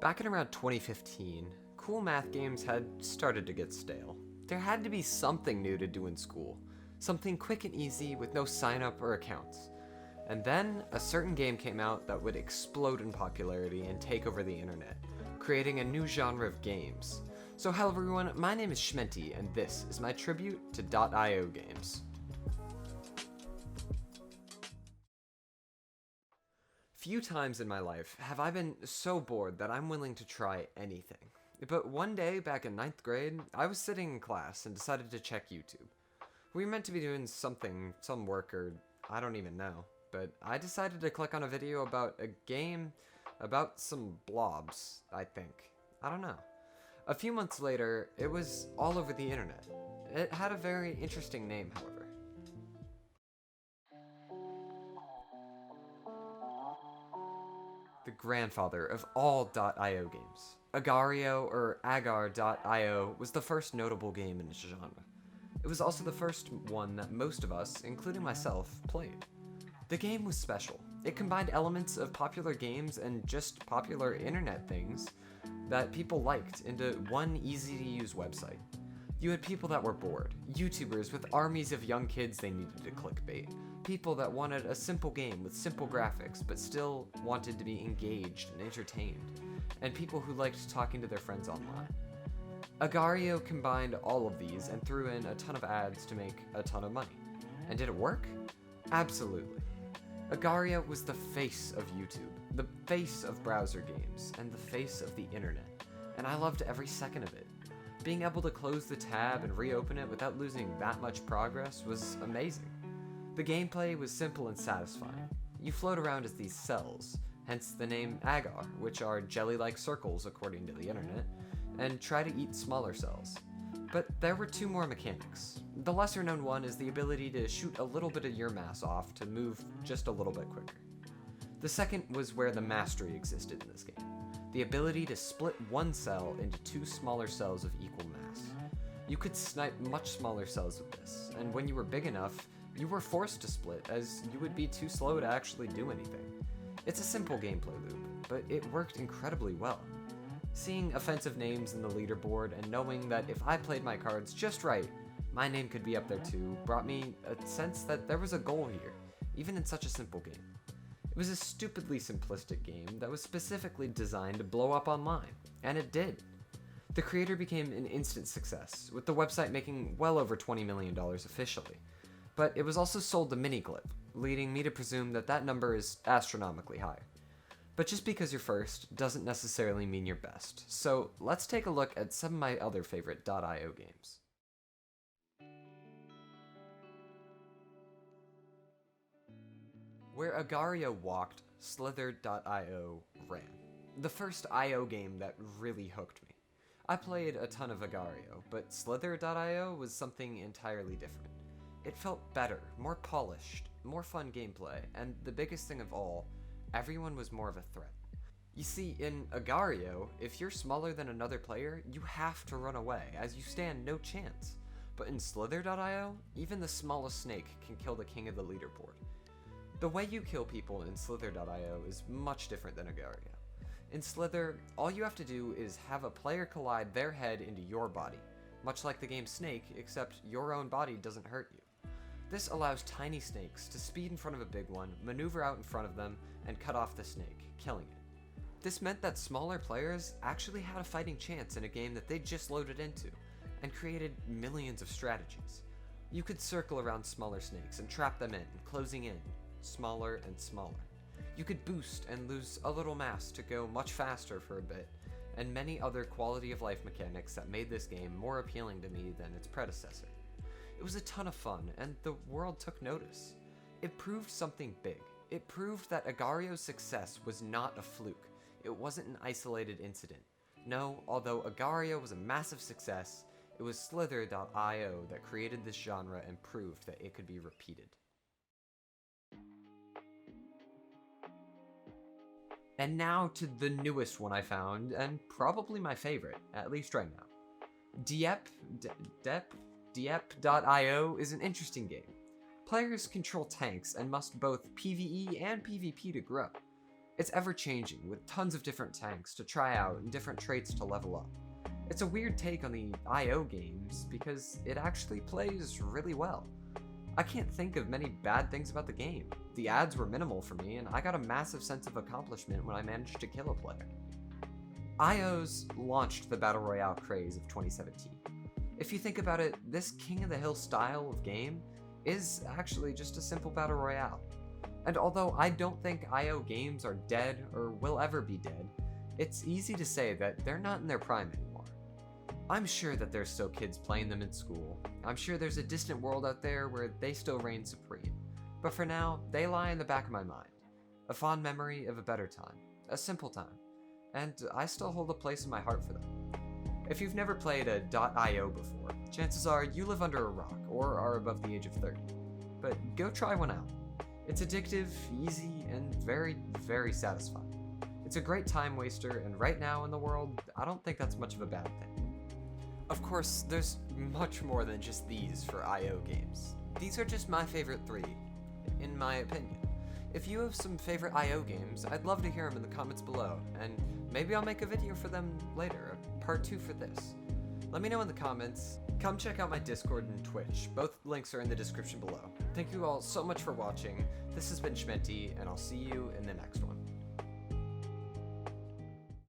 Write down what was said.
Back in around 2015, cool math games had started to get stale. There had to be something new to do in school, something quick and easy with no sign up or accounts. And then a certain game came out that would explode in popularity and take over the internet, creating a new genre of games. So hello everyone, my name is Shmenty, and this is my tribute to .io games. Few times in my life have I been so bored that I'm willing to try anything. But one day back in 9th grade, I was sitting in class and decided to check YouTube. We were meant to be doing something, some work, or I don't even know. But I decided to click on a video about a game about some blobs, I think. I don't know. A few months later, it was all over the internet. It had a very interesting name, however. The grandfather of all .io games. Agario, or Agar.io, was the first notable game in its genre. It was also the first one that most of us, including myself, played. The game was special. It combined elements of popular games and just popular internet things that people liked into one easy-to-use website. You had people that were bored, YouTubers with armies of young kids they needed to clickbait, people that wanted a simple game with simple graphics but still wanted to be engaged and entertained, and people who liked talking to their friends online. Agario combined all of these and threw in a ton of ads to make a ton of money. And did it work? Absolutely. Agario was the face of YouTube, the face of browser games, and the face of the internet, and I loved every second of it. Being able to close the tab and reopen it without losing that much progress was amazing. The gameplay was simple and satisfying. You float around as these cells, hence the name Agar, which are jelly-like circles according to the internet, and try to eat smaller cells. But there were two more mechanics. The lesser known one is the ability to shoot a little bit of your mass off to move just a little bit quicker. The second was where the mastery existed in this game. The ability to split one cell into two smaller cells of equal mass. You could snipe much smaller cells with this, and when you were big enough, you were forced to split as you would be too slow to actually do anything. It's a simple gameplay loop, but it worked incredibly well. Seeing offensive names in the leaderboard and knowing that if I played my cards just right, my name could be up there too, brought me a sense that there was a goal here, even in such a simple game. It was a stupidly simplistic game that was specifically designed to blow up online, and it did. The creator became an instant success, with the website making well over $20 million officially, but it was also sold to Miniglip, leading me to presume that that number is astronomically higher. But just because you're first doesn't necessarily mean you're best, so let's take a look at some of my other favorite .io games. Where Agario walked, Slither.io ran. The first IO game that really hooked me. I played a ton of Agario, but Slither.io was something entirely different. It felt better, more polished, more fun gameplay, and the biggest thing of all, everyone was more of a threat. You see, in Agario, if you're smaller than another player, you have to run away, as you stand no chance. But in Slither.io, even the smallest snake can kill the king of the leaderboard. The way you kill people in Slither.io is much different than Agario. In Slither, all you have to do is have a player collide their head into your body, much like the game Snake, except your own body doesn't hurt you. This allows tiny snakes to speed in front of a big one, maneuver out in front of them, and cut off the snake, killing it. This meant that smaller players actually had a fighting chance in a game that they just loaded into, and created millions of strategies. You could circle around smaller snakes and trap them in, closing in, smaller and smaller. You could boost and lose a little mass to go much faster for a bit, and many other quality of life mechanics that made this game more appealing to me than its predecessor. It was a ton of fun, and the world took notice. It proved something big. It proved that Agario's success was not a fluke. It wasn't an isolated incident. No, although Agario was a massive success, it was Slither.io that created this genre and proved that it could be repeated. And now to the newest one I found, and probably my favorite, at least right now. Diep.io is an interesting game. Players control tanks and must both PvE and PvP to grow. It's ever-changing, with tons of different tanks to try out and different traits to level up. It's a weird take on the IO games, because it actually plays really well. I can't think of many bad things about the game. The ads were minimal for me, and I got a massive sense of accomplishment when I managed to kill a player. IOs launched the Battle Royale craze of 2017. If you think about it, this King of the Hill style of game is actually just a simple Battle Royale. And although I don't think IO games are dead or will ever be dead, it's easy to say that they're not in their prime anymore. I'm sure that there's still kids playing them in school. I'm sure there's a distant world out there where they still reign supreme. But for now, they lie in the back of my mind. A fond memory of a better time. A simple time. And I still hold a place in my heart for them. If you've never played a .io before, chances are you live under a rock or are above the age of 30. But go try one out. It's addictive, easy, and very, very satisfying. It's a great time waster, and right now in the world, I don't think that's much of a bad thing. Of course, there's much more than just these for IO games. These are just my favorite 3, in my opinion. If you have some favorite IO games, I'd love to hear them in the comments below, and maybe I'll make a video for them later, a part 2 for this. Let me know in the comments. Come check out my Discord and Twitch. Both links are in the description below. Thank you all so much for watching. This has been Shmenty, and I'll see you in the next one.